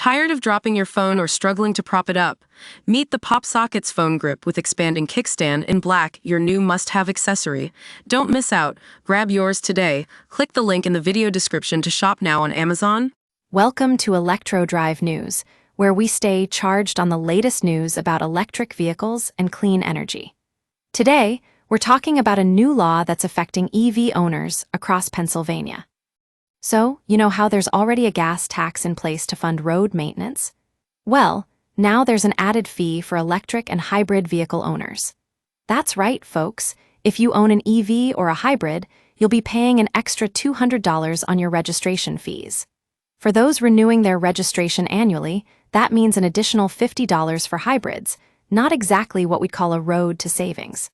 Tired of dropping your phone or struggling to prop it up? Meet the Pop Sockets phone grip with expanding kickstand in black, your new must-have accessory. Don't miss out. Grab yours today. Click the link in the video description to shop now on Amazon. Welcome to Electro Drive News, where we stay charged on the latest news about electric vehicles and clean energy. Today, we're talking about a new law that's affecting EV owners across Pennsylvania. So, you know how there's already a gas tax in place to fund road maintenance? Well, now there's an added fee for electric and hybrid vehicle owners. That's right, folks. If you own an EV or a hybrid, you'll be paying an extra $200 on your registration fees. For those renewing their registration annually, that means an additional $50 for hybrids, not exactly what we'd call a road to savings.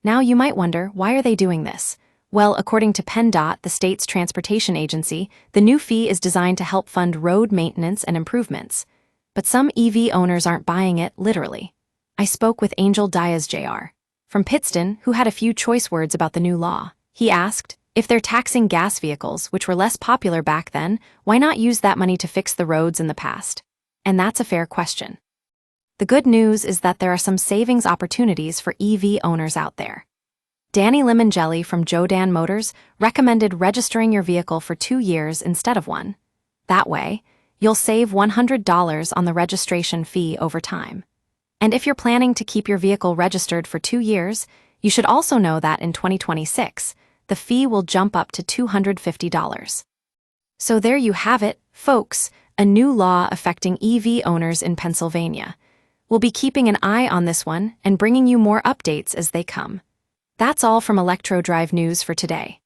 Now you might wonder, why are they doing this? Well, according to PennDOT, the state's transportation agency, the new fee is designed to help fund road maintenance and improvements. But some EV owners aren't buying it literally. I spoke with Angel Diaz Jr. from Pittston, who had a few choice words about the new law. He asked, if they're taxing gas vehicles, which were less popular back then, why not use that money to fix the roads in the past? And that's a fair question. The good news is that there are some savings opportunities for EV owners out there. Danny Limongelli from Jodan Motors recommended registering your vehicle for 2 years instead of 1. That way, you'll save $100 on the registration fee over time. And if you're planning to keep your vehicle registered for 2 years, you should also know that in 2026, the fee will jump up to $250. So there you have it, folks, a new law affecting EV owners in Pennsylvania. We'll be keeping an eye on this one and bringing you more updates as they come. That's all from Electro Drive News for today.